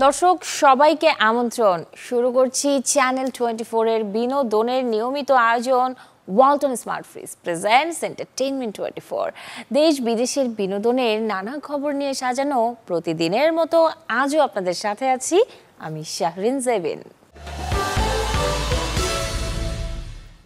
দর্শক সবাইকে আমন্ত্রণ। শুরু করছি চ্যানেল 24 এর বিনোদনের নিয়মিত আয়োজন Walton smart fridge presents entertainment 24। দেশ বিদেশের বিনোদনের নানা খবর নিয়ে সাজানো প্রতিদিনের মতো আজও আপনাদের সাথে আছি আমি শাহরিন জেবিন।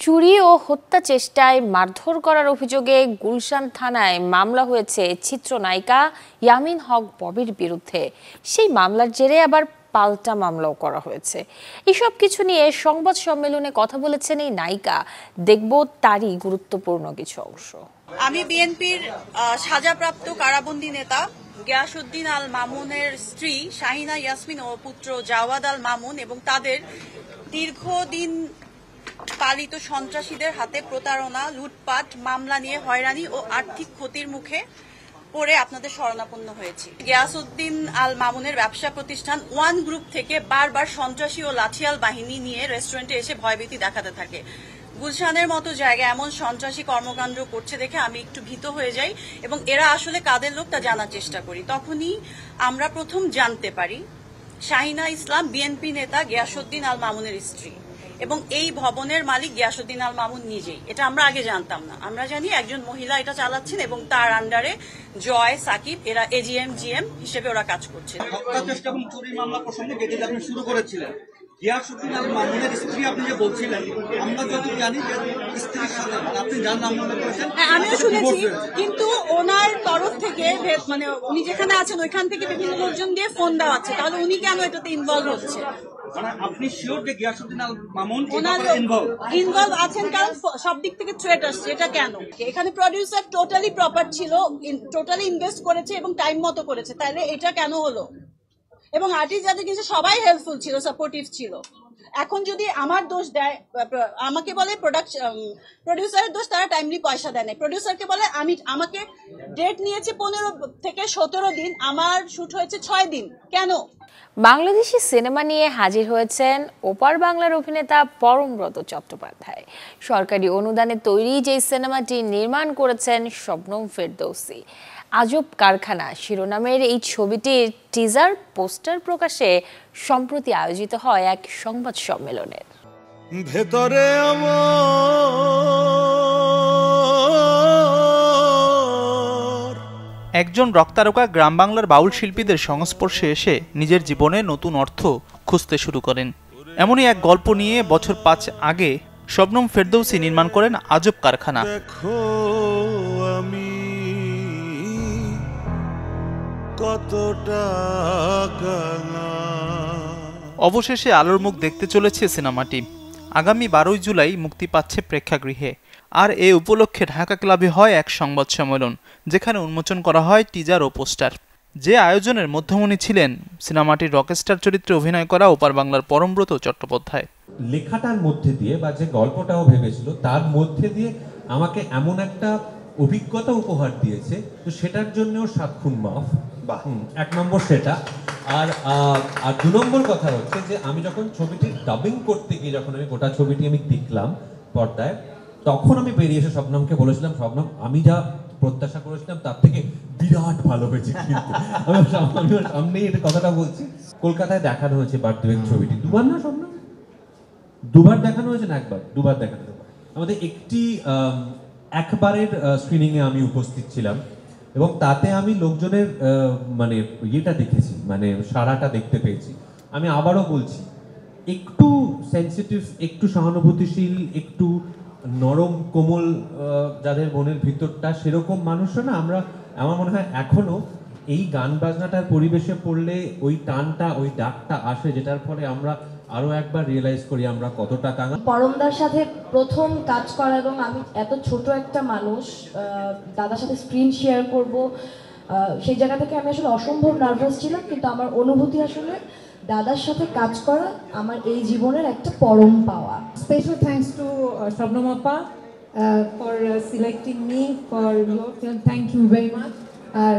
চুরি ও হত্যা চেষ্টায় মারধর করার অভিযোগে গুলশান থানায় মামলা হয়েছে চিত্রনায়িকা ইয়ামিন হক ববির বিরুদ্ধে। সেই মামলার জেরে আবার পাল্টা মামলাও করা হয়েছে। এসব কিছু নিয়ে সংবাদ সম্মেলনে কথা বলেছেন এই নায়িকা। দেখব তারই গুরুত্বপূর্ণ কিছু অংশ। আমি বিএনপির সাজাপ্রাপ্ত কারাবন্দী নেতা গিয়াসউদ্দিন আল মামুনের স্ত্রী শাহিনা ইয়াসমিন ও পুত্র জাওয়াদ আল মামুন এবং তাদের দীর্ঘদিন পালিত সন্ত্রাসীদের হাতে প্রতারণা, লুটপাট মামলা নিয়ে হয়রানি ও আর্থিক ক্ষতির মুখে পড়ে আপনাদের শরণাপন্ন হয়েছি। গিয়াসউদ্দিন আল মামুনের ব্যবসা প্রতিষ্ঠান ওয়ান গ্রুপ থেকে বারবার সন্ত্রাসী ও লাঠিয়াল বাহিনী নিয়ে রেস্টুরেন্টে এসে ভয়ভীতি দেখাতে থাকে। গুলশানের মতো জায়গায় এমন সন্ত্রাসী কর্মকাণ্ড করছে দেখে আমি একটু ভীত হয়ে যাই এবং এরা আসলে কাদের লোক তা জানার চেষ্টা করি। তখনই আমরা প্রথম জানতে পারি শাহিনা ইসলাম বিএনপি নেতা গিয়াসউদ্দিন আল মামুনের স্ত্রী এবং এই ভবনের মালিক গিয়াসউদ্দিন আল মামুন নিজেই। এটা আমরা আগে জানতাম না। আমরা জানি একজন মহিলা এটা চালাচ্ছেন এবং তার আন্ডারে জয়, সাকিব এরা এজিএম জিএম হিসেবে ওরা কাজ করছে। হত্যা চেষ্টা এবং চুরি মামলা প্রসঙ্গে যেটি আপনি শুরু করেছিলেন, গিয়াসউদ্দিন আল মামুনের স্ত্রী আপনি যে বলছিলেন, আমরা যদি জানি যে স্ত্রীর সাথে আপনি যার নাম মনে করেছেন, আমিও শুনেছি, কিন্তু ওনার তরফ থেকে মানে উনি যেখানে আছেন ওইখান থেকে বিভিন্ন লোকজন দিয়ে ফোন দেওয়া আছে, তাহলে উনি কেন এটাতে ইনভলভ হচ্ছে? মানে আপনি শিওর যে গিয়াসউদ্দিন আল মামুন ইনভলভ আছেন? কারণ সব দিক থেকে থ্রেট আসছে। এটা কেন? এখানে প্রডিউসার টোটালি প্রপার ছিল, টোটালি ইনভেস্ট করেছে এবং টাইম মতো করেছে, তাহলে এটা কেন হলো? এবং আর্টিস্ট যাদের কিন্তু সবাই হেল্পফুল ছিল, সাপোর্টিভ ছিল। এখন যদি আমার দোষ দেয়, আমাকে বলে প্রডিউসারের দোষ, তারা টাইমলি পয়সা দেয় না। প্রডিউসারকে বলে আমাকে ডেট নিয়েছে 15 থেকে 17 দিন, আমার শুট হয়েছে 6 দিন, কেন? বাংলাদেশি সিনেমা নিয়ে হাজির হয়েছেন ওপার বাংলার অভিনেতা পরমব্রত চট্টোপাধ্যায়। সরকারি অনুদানে তৈরি যে সিনেমাটি নির্মাণ করেছেন শবনম ফেরদৌসী। আজব কারখানা শিরোনামের এই ছবিটির টিজার পোস্টার প্রকাশে সম্প্রতি আয়োজিত হয় এক সংবাদ সম্মেলনের। ভেতরে একজন রক্তারকা গ্রাম বাংলার বাউল শিল্পীদের সংস্পর্শে এসে নিজের জীবনে নতুন অর্থ খুঁজতে শুরু করেন। এমনই এক গল্প নিয়ে বছর 5 আগে শবনম ফেরদৌসী নির্মাণ করেন আজব কারখানা। অবশেষে আলোর মুখ দেখতে চলেছে সিনেমাটি। আগামী 12 জুলাই মুক্তি পাচ্ছে প্রেক্ষাগৃহে। আর এ উপলক্ষে ঢাকা ক্লাবে হয় এক সংবাদ সম্মেলন, যেখানে উন্মোচন করা হয় টিজার ও পোস্টার। যে আয়োজনের মধ্যমণি ছিলেন সিনেমাটির রকস্টার চরিত্রে অভিনয় করা ওপার বাংলার পরমব্রত চট্টোপাধ্যায়। লেখাটার মধ্যে দিয়ে বা যে গল্পটাও ভেবেছিল তার মধ্যে দিয়ে আমাকে এমন একটা অভিজ্ঞতা উপহার দিয়েছে, তো সেটার জন্যও 7 খুন মাফ। 1 নম্বর সেটা। আর 2 নম্বর কথা হচ্ছে যে আমি যখন ছবিটির ডাবিং করতে গিয়ে যখন আমি গোটা ছবিটি আমি দেখলাম পর্দায়, তখন আমি বেরিয়ে এসে শবনমকে বলেছিলাম, শবনম আমি যা প্রত্যাশা করেছিলাম তার থেকে বিরাট ভালো হয়েছে। কিন্তু আমি সামনেই এটা কথাটা বলছি। কলকাতায় দেখানো হয়েছে বার্থডে ছবিটি 2 বার না শবনম? 2 বার দেখানো হয়েছে না 1 বার? 2 বার দেখানো হয়েছে। আমাদের একবারের স্ক্রিনিং এ আমি উপস্থিত ছিলাম এবং তাতে আমি লোকজনের মানে ইয়েটা দেখেছি, মানে সারাটা দেখতে পেয়েছি। আমি আবারও বলছি, একটু সেন্সিটিভ, একটু সহানুভূতিশীল, একটু নরম কোমল যাদের মনের ভিতরটা, সেরকম মানুষরা না আমরা, আমার মনে হয় এখনো এই গান বাজনাটার পরিবেশে পড়লে ওই টানটা, ওই ডাকটা আসে, যেটার ফলে আমরা আরো একবার রিয়েলাইজ করি আমরা কতটা কাঙাল। পরমদার সাথে প্রথম কাজ করা এবং আমি এত ছোট একটা মানুষ দাদার সাথে স্ক্রিন শেয়ার করব, সেই জায়গা থেকে আমি আসলে অসম্ভব নার্ভাস ছিলাম। কিন্তু আমার অনুভূতি আসলে দাদার সাথে কাজ করা আমার এই জীবনের একটা পরম পাওয়া। স্পেশাল থ্যাঙ্কস টু শবনম আপা for selecting me for your film. Thank you very much. আর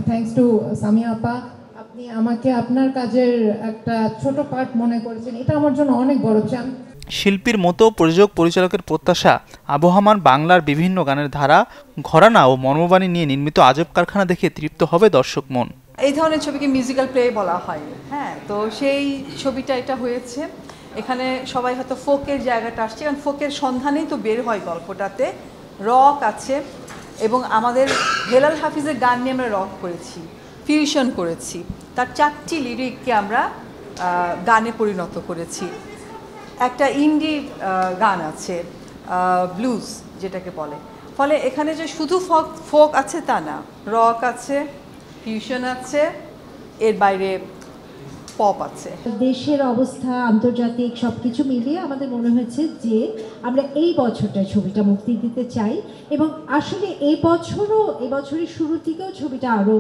থ্যাঙ্কস টু সামিয়া আপা, আপনি আমাকে আপনার কাজের একটা ছোট পার্ট মনে করেছেন, এটা আমার জন্য অনেক বড় চান। শিল্পীর মতো প্রযোজক পরিচালকের প্রত্যাশা আবহমান বাংলার বিভিন্ন গানের ধারা, ঘরানা ও মর্মবাণী নিয়ে নির্মিত আজব কারখানা দেখে তৃপ্ত হবে দর্শক মন। এই ধরনের ছবিকে মিউজিক্যাল প্লে বলা হয়, হ্যাঁ। তো সেই ছবিটা এটা হয়েছে, এখানে সবাই হয়তো ফোকের জায়গাটা আসছে, কারণ ফোকের সন্ধানেই তো বের হয় গল্পটাতে। রক আছে এবং আমাদের হেলাল হাফিজের গান নিয়ে আমরা রক করেছি, ফিউশন করেছি, তার 4টি লিরিককে আমরা গানে পরিণত করেছি। একটা ইন্ডি গান আছে, ব্লুজ যেটাকে বলে। ফলে এখানে যে শুধু ফোক আছে তা না, রক আছে, ফিউশন আছে, এর বাইরে পপ আছে। দেশের অবস্থা, আন্তর্জাতিক সবকিছু মিলিয়ে আমাদের মনে হয়েছে যে আমরা এই বছরটা ছবিটা মুক্তি দিতে চাই, এবং আসলে এই বছরের শুরুর দিকেও ছবিটা আরও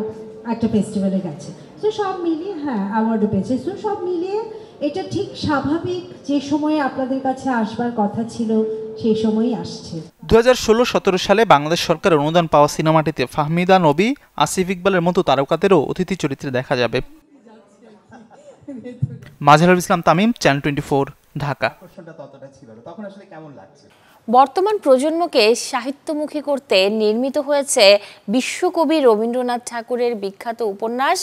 একটা ফেস্টিভ্যালে গেছে। তো সব মিলিয়ে হ্যাঁ অ্যাওয়ার্ডও পেয়েছে। তো সব মিলিয়ে এটা ঠিক স্বাভাবিক, যে সময়ে আপনাদের কাছে আসবার কথা ছিল সেই সময়ই আসছে। 2016-17 সালে বাংলাদেশ সরকার অনুদান পাওয়া সিনেমাটিতে ফাহমিদা নবী, আসিফ ইকবালের মতো তারকাদেরও অতিথি চরিত্রে দেখা যাবে। মাজহারুল ইসলাম তামিম, চ্যানেল 24, ঢাকা। বর্তমান প্রজন্মকে সাহিত্যমুখী করতে নির্মিত হয়েছে বিশ্বকবি রবীন্দ্রনাথ ঠাকুরের বিখ্যাত উপন্যাস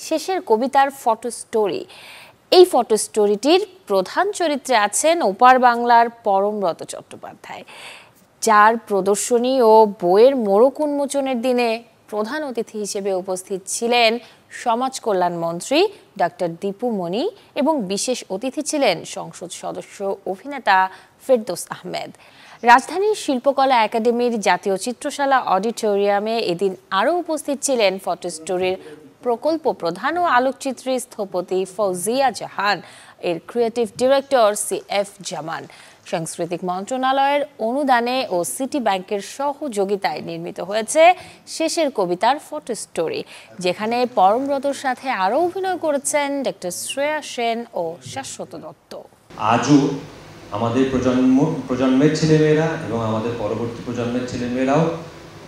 শেষের কবিতার ফটো স্টোরি। এই ফটো স্টোরিটির প্রধান চরিত্রে আছেন ওপার বাংলার পরমব্রত চট্টোপাধ্যায়, যার প্রদর্শনী ও বইয়ের মোড়ক উন্মোচনের দিনে প্রধান অতিথি হিসেবে উপস্থিত ছিলেন সমাজ কল্যাণ মন্ত্রী ডক্টর দীপু মনি এবং বিশেষ অতিথি ছিলেন সংসদ সদস্য অভিনেতা ফেরদৌস আহমেদ। রাজধানীর শিল্পকলা একাডেমির জাতীয় চিত্রশালা অডিটোরিয়ামে এদিন আরও উপস্থিত ছিলেন ফটো স্টোরির প্রকল্প প্রধান ও আলোকচিত্রী স্থপতি ফৌজিয়া জাহান, এর ক্রিয়েটিভ ডিরেক্টর CF জামান। সাংস্কৃতিক মন্ত্রণালয়ের অনুদানে ও সিটি ব্যাংকের সহযোগিতায় নির্মিত হয়েছে শেষের কবিতার ফটো স্টোরি, যেখানে পরমব্রতর সাথে আরও অভিনয় করেছেন ডক্টর শ্রেয়া সেন ও শাশ্বত দত্ত। আজও আমাদের প্রজন্মের ছেলেমেয়েরা এবং আমাদের পরবর্তী প্রজন্মের ছেলেমেয়েরাও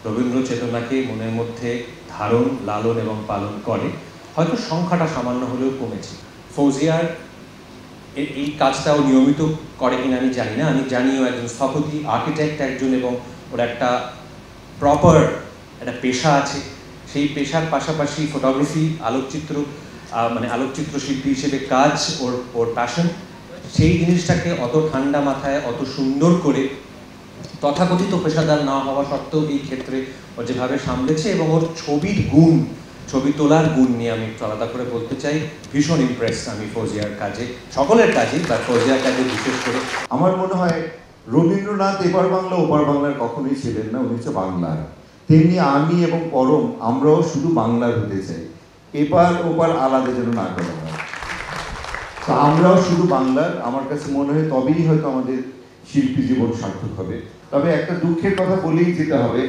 রবীন্দ্র চেতনাকে মনের মধ্যে ধারণ, লালন এবং পালন করে। হয়তো সংখ্যাটা সামান্য হলেও কমেছে। ফৌজিয়ার এই কাজটাও নিয়মিত করে কিনা আমি জানি না। আমি জানিও একজন স্থপতি, আর্কিটেক্ট একজন, এবং ওর একটা প্রপার একটা পেশা আছে। সেই পেশার পাশাপাশি ফটোগ্রাফি, আলোকচিত্র শিল্পী হিসেবে কাজ ওর প্যাশন। সেই জিনিসটাকে অত ঠান্ডা মাথায়, অত সুন্দর করে, তথাকথিত পেশাদার না হওয়া সত্ত্বেও এই ক্ষেত্রে ও যেভাবে সামলেছে, এবং ওর ছবির গুণ, ছবি তোলার গুণ নিয়ে আমি একটু আলাদা করে বলতে চাই। ভীষণ ইমপ্রেস আমি ফৌজিয়ার কাজে, সকলের কাজে, বা ফৌজিয়ার কাজে বিশেষ করে। আমার মনে হয় রবীন্দ্রনাথ এপার বাংলা ওপার বাংলার কখনোই ছিলেন না, উনি হচ্ছে বাংলার। তেমনি আমি এবং পরম, আমরাও শুধু বাংলার হতে চাই, এপার ওপার আলাদা যেন না করা হয়। তো আমরাও শুধু বাংলার, আমার কাছে মনে হয় তবেই হয়তো আমাদের শিল্পী জীবন সার্থক হবে। তবে একটা দুঃখের কথা বলেই যেতে হবে,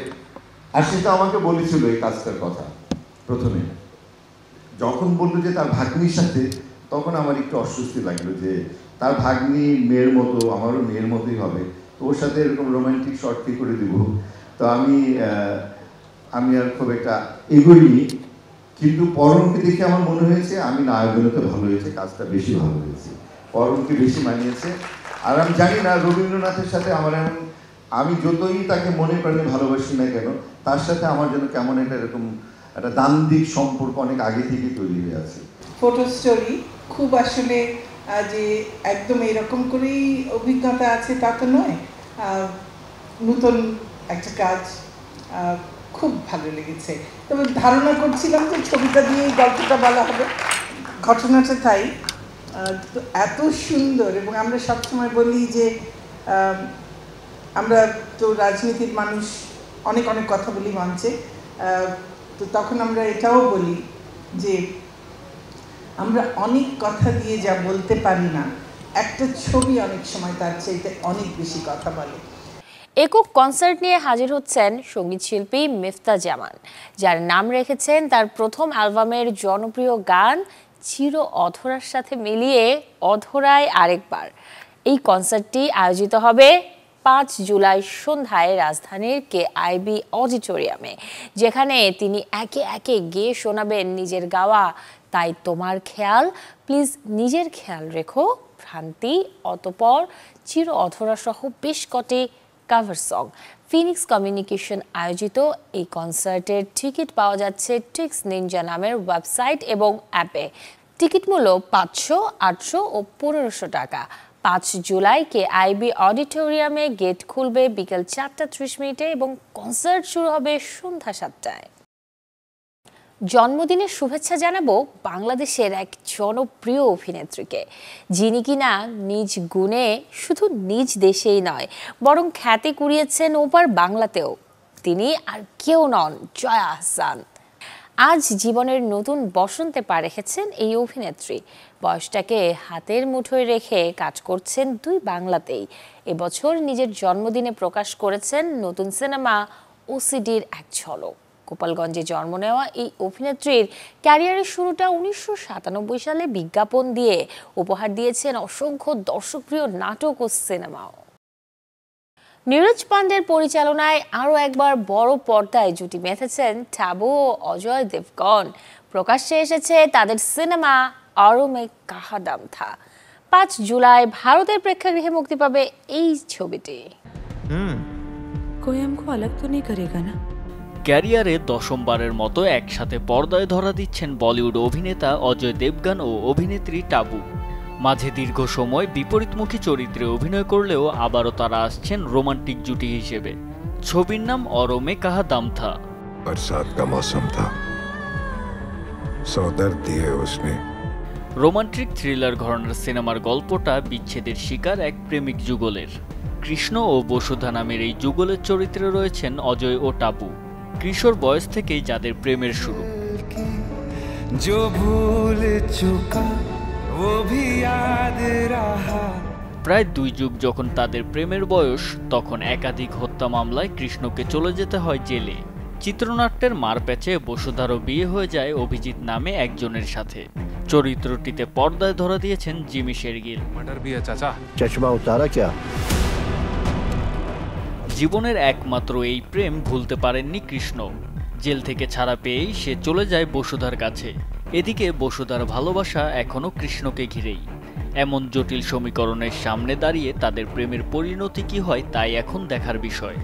আশিতা আমাকে বলেছিল এই কাজটার কথা প্রথমে, যখন বললো যে তার ভাগ্নির সাথে, তখন আমার একটু অস্বস্তি লাগলো যে তার ভাগ্নি মেয়ের মতো, আমারও মেয়ের মতোই হবে, তো ওর সাথে এরকম রোমান্টিক শর্ট কি করে দিব। তো আমি আর খুব একটা এগোইনি, কিন্তু পরমকে দেখে আমার মনে হয়েছে আমি নায়কগুলোতে ভালো হয়েছে, কাজটা বেশি ভালো হয়েছে, পরমকে বেশি মানিয়েছে। আর আমি জানি না রবীন্দ্রনাথের সাথে আমার এমন, আমি যতই তাকে মনে প্রাণে ভালোবাসি না কেন, তার সাথে আমার জন্য কেমন একটা এরকম একটা দান্দিক সম্পর্ক অনেক আগে থেকে তৈরি হয়ে আছে। ফটো স্টোরি খুব আসলে যে একদম এরকম করেই অভিজ্ঞতা আছে তা তো নয়, নতুন একটা কাজ, খুব ভালো লেগেছে। তবে ধারণা করছিলাম যে ছবিটা দিয়ে গল্পটা বলা হবে, ঘটনাটা তাই। তো এত সুন্দর, এবং আমরা সবসময় বলি যে আমরা তো রাজনীতির মানুষ, অনেক অনেক কথা বলি মঞ্চে, তো তখন আমরা এটাও বলি যে আমরা অনেক কথা দিয়ে যা বলতে পারি না, একটা ছবি অনেক সময় তার চাইতে অনেক বেশি কথা বলে। একক কনসার্ট নিয়ে হাজির হচ্ছেন সঙ্গীত শিল্পী মিফতা জামান, যার নাম রেখেছেন তার প্রথম অ্যালবামের জনপ্রিয় গান চির অধরার সাথে মিলিয়ে অধরায় আরেকবার। এই কনসার্টটি আয়োজিত হবে 5 জুলাই সন্ধ্যায় রাজধানীর KIB অডিটোরিয়ামে, যেখানে তিনি একে একে গেয়ে শোনাবেন নিজের গাওয়া তাই তোমার খেয়াল, প্লিজ নিজের খেয়াল রেখো, ভ্রান্তি, অতপর চির অধরা সহ বেশ কটি কাভার সং। ফিনিক্স কমিউনিকেশন আয়োজিত এই কনসার্টের টিকিট পাওয়া যাচ্ছে টিক্স নিনজা নামের ওয়েবসাইট এবং অ্যাপে। টিকিট মূল্য 500, 800 ও 1500 টাকা। 5 জুলাই কেআইবি অডিটোরিয়ামে গেট খুলবে বিকেল 4:30 এবং কনসার্ট শুরু হবে সন্ধ্যা 7টায়। জন্মদিনের শুভেচ্ছা জানাবো বাংলাদেশের এক জনপ্রিয় অভিনেত্রীকে, যিনি কিনা নিজ গুণে শুধু নিজ দেশেই নয় বরং খ্যাতি কুড়িয়েছেন ওপার বাংলাতেও। তিনি আর কেউ নন, জয়া আহসান। আজ জীবনের নতুন বসন্তে পা রেখেছেন এই অভিনেত্রী। বয়সটাকে হাতের মুঠোয় রেখে কাজ করছেন দুই বাংলাতেই। এবছর নিজের জন্মদিনে প্রকাশ করেছেন নতুন সিনেমা ওসিডির এক ঝলক। গোপালগঞ্জে জন্ম নেওয়া এই অভিনেত্রীর ক্যারিয়ারের শুরুটা 1997 সালে বিজ্ঞাপন দিয়ে। উপহার দিয়েছেন অসংখ্য দর্শকপ্রিয় নাটক ও সিনেমাও। নীরজ পান্ডের পরিচালনায় আরও একবার বড় পর্দায় জুটি বেঁধেছেন টাবু ও অজয় দেবগন। প্রকাশ্যে এসেছে তাদের সিনেমা অরো মে কাহা দাম থা। 5 জুলাই ভারতের প্রেক্ষাগৃহে মুক্তি পাবে এই ছবিটি। कोई हमको अलग तो नहीं करेगा ना। ক্যারিয়ারে দশমবারের মতো একসাথে পর্দায় ধরা দিচ্ছেন বলিউড অভিনেতা অজয় দেবগন ও অভিনেত্রী টাবু। মাঝে দীর্ঘ সময় বিপরীতমুখী চরিত্রে অভিনয় করলেও আবারও তারা আসছেন রোমান্টিক জুটি হিসেবে। ছবির নাম অরো মে কাহা দাম থা। बरसात का मौसम था, सौ दर्द दिए उसने। রোমান্টিক থ্রিলার ঘরানার সিনেমার গল্পটা বিচ্ছেদের শিকার এক প্রেমিক যুগলের। কৃষ্ণ ও বসুধা নামের এই যুগলের চরিত্রে রয়েছেন অজয় ও টাবু। কিশোর বয়স থেকেই যাদের প্রেমের শুরু। প্রায় 2 যুগ যখন তাদের প্রেমের বয়স, তখন একাধিক হত্যা মামলায় কৃষ্ণকে চলে যেতে হয় জেলে। চিত্রনাট্যের মারপ্যাচে বসুধারও বিয়ে হয়ে যায় অভিজিৎ নামে একজনের সাথে। চরিত্রটিতে পর্দায় ধরা দিয়েছেন জিমি শেরগিল। জীবনের একমাত্র এই প্রেম ভুলতে পারেননি কৃষ্ণ। জেল থেকে ছাড়া পেয়েই সে চলে যায় বসুধার কাছে। এদিকে বসুধার ভালোবাসা এখনো কৃষ্ণকে ঘিরেই। এমন জটিল সমীকরণের সামনে দাঁড়িয়ে তাদের প্রেমের পরিণতি কি হয় তাই এখন দেখার বিষয়।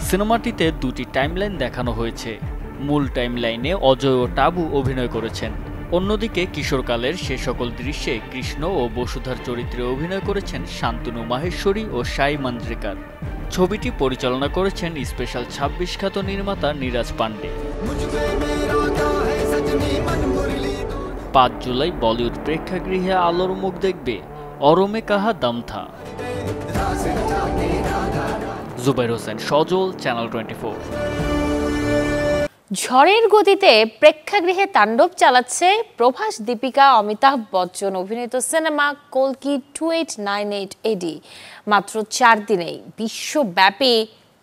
সিনেমাটিতে 2টি টাইমলাইন দেখানো হয়েছে। মূল টাইমলাইনে অজয় ও টাবু অভিনয় করেছেন। অন্যদিকে কিশোরকালের সে সকল দৃশ্যে কৃষ্ণ ও বসুধার চরিত্রে অভিনয় করেছেন শান্তনু মাহেশ্বরী ও সাই মাঞ্জরেকার। ছবিটি পরিচালনা করেছেন স্পেশাল 26 খ্যাত নির্মাতা নীরজ পান্ডে। 5 জুলাই বলিউড প্রেক্ষাগৃহে আলোর মুখ দেখবে অরো মে কাহা দাম থা। জুবাইর হোসেন সজল, চ্যানেল 24। ঝড়ের গতিতে প্রেক্ষাগৃহে তাণ্ডব চালাচ্ছে প্রভাস, দীপিকা, অমিতাভ বচ্চন অভিনীত সিনেমা কল্কি 2898 AD। মাত্র 4 দিনেই বিশ্বব্যাপী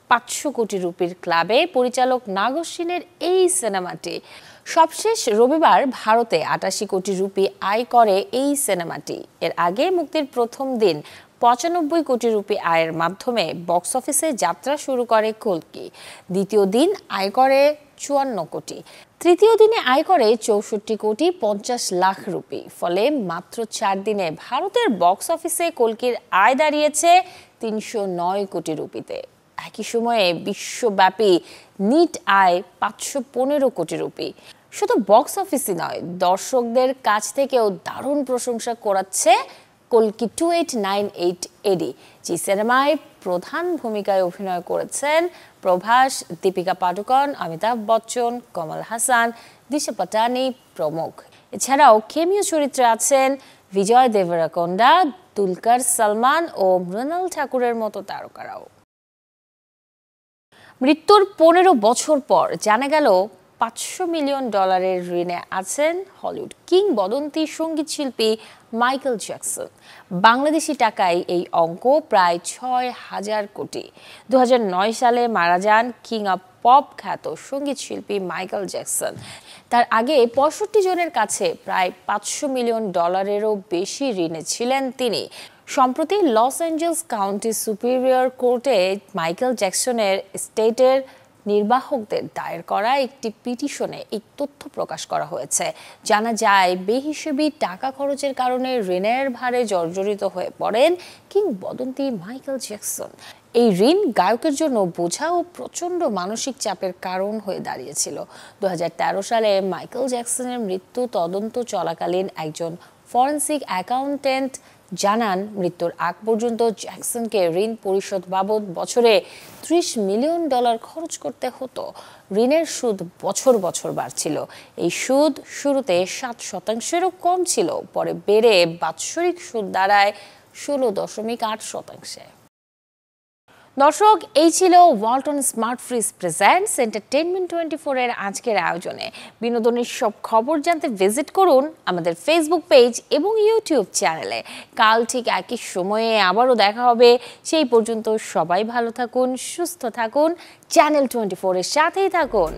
500 কোটি রুপির ক্লাবে পরিচালক নাগর সেনের এই সিনেমাটি। সবশেষ রবিবার ভারতে 88 কোটি রুপি আয় করে এই সিনেমাটি। এর আগে মুক্তির প্রথম দিন 95 কোটি রুপি আয়ের মাধ্যমে বক্স অফিসে যাত্রা শুরু করে কল্কি। দ্বিতীয় দিন আয় করে 54 কোটি। তৃতীয় দিনে আয় করে 64 কোটি 50 লাখ রুপি। ফলে মাত্র 4 দিনে ভারতের বক্স অফিসে কল্কির আয় দাঁড়িয়েছে 309 কোটি রুপিতে। একই সময়ে বিশ্বব্যাপী নিট আয় 515 কোটি রুপি। শুধু বক্স অফিসই নয়, দর্শকদের কাছ থেকেও দারুণ প্রশংসা করাচ্ছে কল্কি 2898 AD, যে সিনেমায় প্রধান ভূমিকায় অভিনয় করেছেন প্রভাস, দীপিকা পাডুকোন, অমিতাভ বচ্চন, কমল হাসান, দিশা পাটানি প্রমুখ। এছাড়াও কেমিও চরিত্রে আছেন বিজয় দেবরাকোন্ডা, দুলকার সালমান ও মৃণাল ঠাকুরের মতো তারকারাও। মৃত্যুর 15 বছর পর জানা গেল $500 মিলিয়ন ঋণে আছেন হলিউড কিংবদন্তি সঙ্গীত শিল্পী মাইকেল জ্যাকসন। বাংলাদেশি টাকায় এই অঙ্ক প্রায় 6,000 কোটি। 2009 সালে মারা যান কিং অব পপ খ্যাত সঙ্গীত শিল্পী মাইকেল জ্যাকসন। তার আগে 65 জনের কাছে প্রায় $500 মিলিয়ন বেশি ঋণে ছিলেন তিনি। সম্প্রতি লস অ্যাঞ্জেলস কাউন্টি সুপিরিয়র কোর্টে মাইকেল জ্যাকসনের স্টেটের নির্বাহকদের দায়ের করা একটি পিটিশনে এই তথ্য প্রকাশ করা হয়েছে। জানা যায়, বেহিসেবি টাকা খরচের কারণে ঋণের ভারে জর্জরিত হয়ে পড়েন কিংবদন্তি মাইকেল জ্যাকসন। এই ঋণ গায়কের জন্য বোঝা ও প্রচণ্ড মানসিক চাপের কারণ হয়ে দাঁড়িয়েছিল। 2013 সালে মাইকেল জ্যাকসনের মৃত্যু তদন্ত চলাকালীন একজন ফরেনসিক অ্যাকাউন্টেন্ট জানান, মৃত্যুর আগ পর্যন্ত জ্যাকসনকে ঋণ পরিশোধ বাবদ বছরে $30 মিলিয়ন খরচ করতে হতো। ঋণের সুদ বছর বছর বাড়ছিল। এই সুদ শুরুতে 7%-এরও কম ছিল, পরে বেড়ে বাৎসরিক সুদ দাঁড়ায় 16.8%। দর্শক, এই ছিল Walton smart fridge presents entertainment 24 এর আজকের আয়োজনে। বিনোদনের সব খবর জানতে ভিজিট করুন আমাদের ফেসবুক পেজ এবং ইউটিউব চ্যানেলে। কাল ঠিক একই সময়ে আবারও দেখা হবে। সেই পর্যন্ত সবাই ভালো থাকুন, সুস্থ থাকুন, চ্যানেল 24 এর সাথেই থাকুন।